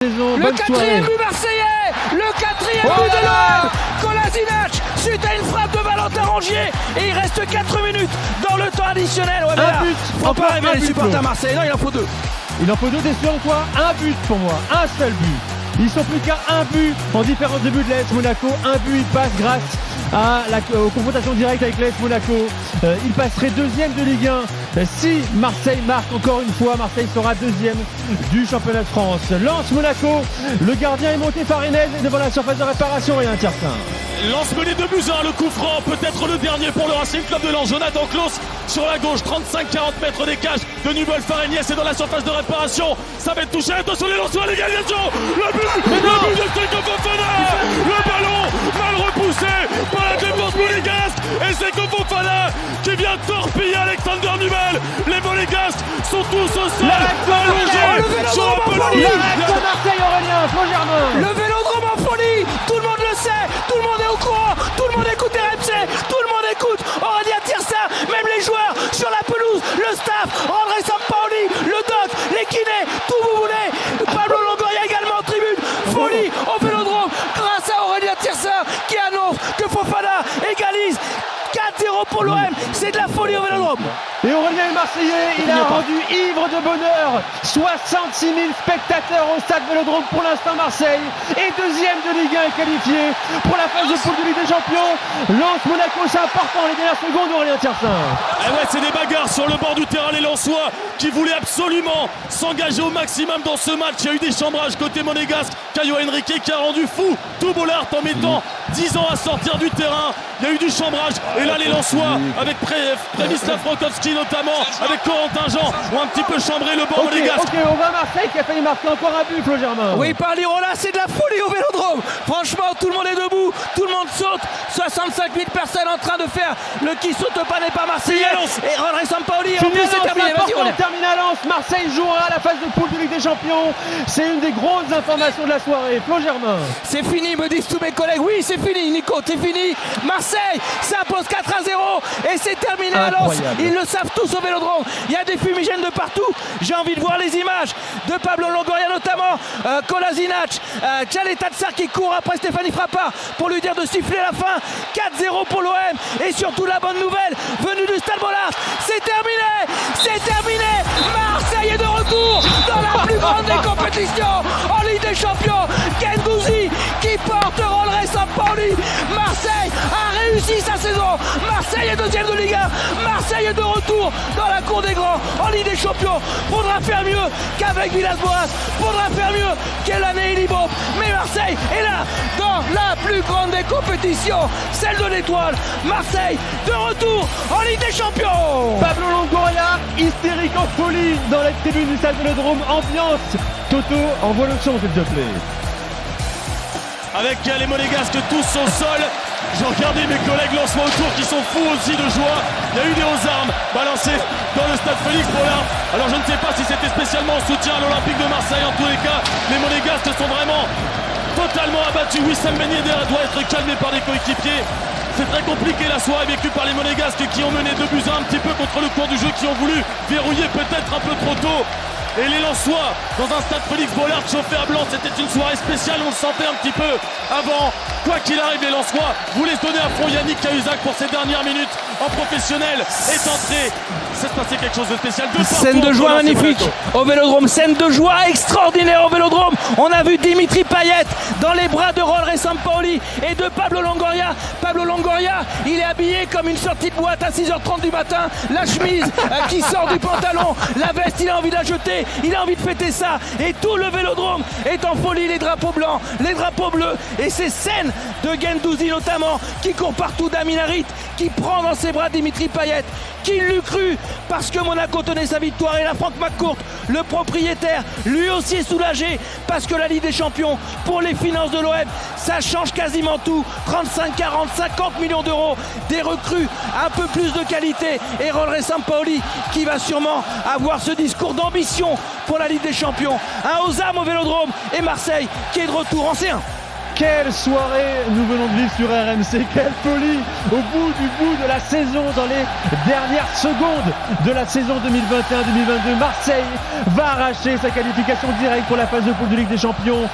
Le quatrième but marseillais, le quatrième but de l'OM. Kolasinac suite à une frappe de Valentin Rongier et il reste 4 minutes dans le temps additionnel. Ouais, un but, faut pas rêver les supporters marseillais, non il en faut 2. Il en faut 2 d'espérons quoi. Un but pour moi, un seul but. Ils sont plus qu'à un but en différence de but de l'AS Monaco. Un but il passe grâce aux confrontations directes avec l'AS Monaco. Il passerait deuxième de Ligue 1. Si Marseille marque encore une fois, Marseille sera deuxième du championnat de France. Lens Monaco, le gardien est monté Farinez devant la surface de réparation et un tir-saint. Lens mené 2-1, le coup franc, peut-être le dernier pour le Racing Club de Lens. Jonathan Klaus sur la gauche, 35-40 mètres des cages de Nubel Farinez est dans la surface de réparation. Ça va être touché, attention les Lensois, l'égalisation. Le but de Seko Fofana. Le ballon mal repoussé par la défense monégasque et Seko Fofana qui vient torpiller Alexander Nubel. Les monégasques sont tous au sol. Allongés sur la pelouse. Marseille Aurélien, Flo Germain. Le vélodrome en folie, tout le monde le sait, tout le monde est au courant, tout le monde écoute RMC, tout le monde écoute Aurélien Tirsin, même les joueurs sur la pelouse, le staff, André Sampaoli, le doc, les kinés, tout vous voulez. Pablo Longoria également en tribune, folie au vélodrome grâce à Aurélien Tirsin qui annonce que Fofana égalise 4-0 pour l'OM, c'est de la folie au vélodrome. Et Aurélien est Marseillais, il a rendu ivre de bonheur 66 000 spectateurs au stade Vélodrome pour l'instant Marseille est deuxième de Ligue 1 et qualifié pour la phase de poule de Ligue des Champions. Lens Monaco, c'est important les dernières secondes Aurélien Tirsin. Et ouais, c'est des bagarres sur le bord du terrain, les Lensois qui voulaient absolument s'engager au maximum dans ce match. Il y a eu des chambrages côté monégasque, Caio Henrique qui a rendu fou tout Bollard en mettant 10 ans à sortir du terrain. Il y a eu du chambrage et là les Lensois avec Przemysław Frokowski notamment, avec Corentin Jean ont un petit peu chambré le banc monégasque. Ok, on va à Marseille qui a failli marquer encore un but, Flo Germain. Oui, par l'Irola, c'est de la folie au vélodrome. Franchement, tout le monde est debout, tout le monde saute. 65 000 personnes en train de faire le qui saute pas n'est pas marseillais. Et André Sampaoli, en plus c'est terminé. On termine à Lens, Marseille jouera la phase de poule de Ligue des Champions. C'est une des grosses informations de la soirée. Flo Germain. C'est fini, me disent tous mes collègues. Oui, c'est fini, Nico, c'est fini. Marseille s'impose 4-0 et c'est terminé à Lens. Ils le savent tous au vélodrome. Il y a des fumigènes de partout. J'ai envie de voir les images de Pablo Longoria notamment, Kolasinac, Tchaleta Tsar qui court après Stéphanie Frappard pour lui dire de siffler la fin. 4-0 pour l'OM et surtout la bonne nouvelle venue du Stade Bollard. C'est terminé, c'est terminé. Marseille est de retour dans la plus grande des compétitions en Ligue des Champions. Guendouzi qui porte André Sampaoli. Marseille a réussi sa saison. Marseille est deuxième de Ligue 1. Marseille est de retour dans la cour des grands en Ligue des Champions. Faudra faire mieux qu'avec Villas-Boas. Faudra faire mieux qu'Elaney Libo. Mais Marseille est là dans la plus grande des compétitions, celle de l'Étoile. Marseille de retour en Ligue des Champions. Pablo Longoria, hystérique en folie dans la tribune du stade Vélodrome. Ambiance. Toto, envoie le son s'il te plaît. Avec les monégasques tous au sol. J'ai regardé mes collègues Lensois autour qui sont fous aussi de joie. Il y a eu des aux armes balancées dans le stade Félix Bollard. Alors je ne sais pas si c'était spécialement en soutien à l'Olympique de Marseille. En tous les cas, les monégasques sont vraiment totalement abattus. Wissam Ben Yedder doit être calmé par les coéquipiers. C'est très compliqué la soirée vécue par les monégasques qui ont mené 2-1 un petit peu contre le cours du jeu, qui ont voulu verrouiller peut-être un peu trop tôt. Et les Lensois, dans un stade Félix Bollard chauffé à blanc, c'était une soirée spéciale, on le sentait un petit peu avant. Quoi qu'il arrive, les Lensois voulaient se donner à fond. Yannick Cahuzac pour ses dernières minutes en professionnel est entré. Ça se passait quelque chose de spécial. Scène de joie magnifique au vélodrome, scène de joie extraordinaire au vélodrome. On a vu Dimitri Payet dans les bras de André Sampaoli et de Pablo Longoria. Pablo Longoria, il est habillé comme une sortie de boîte à 6h30 du matin. La chemise qui sort du pantalon, la veste, il a envie de la jeter. Il a envie de fêter ça et tout le vélodrome est en folie, les drapeaux blancs, les drapeaux bleus et ces scènes de Guendouzi notamment qui court partout, Damien Harit qui prend dans ses bras Dimitri Payet. Qui l'eût cru, parce que Monaco tenait sa victoire et la Franck McCourt, le propriétaire, lui aussi est soulagé parce que la Ligue des Champions pour les finances de l'OM, ça change quasiment tout. 35, 40, 50 millions d'euros, des recrues, un peu plus de qualité et André Sampaoli qui va sûrement avoir ce discours d'ambition pour la Ligue des Champions. Un aux armes au vélodrome et Marseille qui est de retour en C1. Quelle soirée nous venons de vivre sur RMC, quelle folie au bout de la saison, dans les dernières secondes de la saison 2021-2022. Marseille va arracher sa qualification directe pour la phase de poule de Ligue des Champions.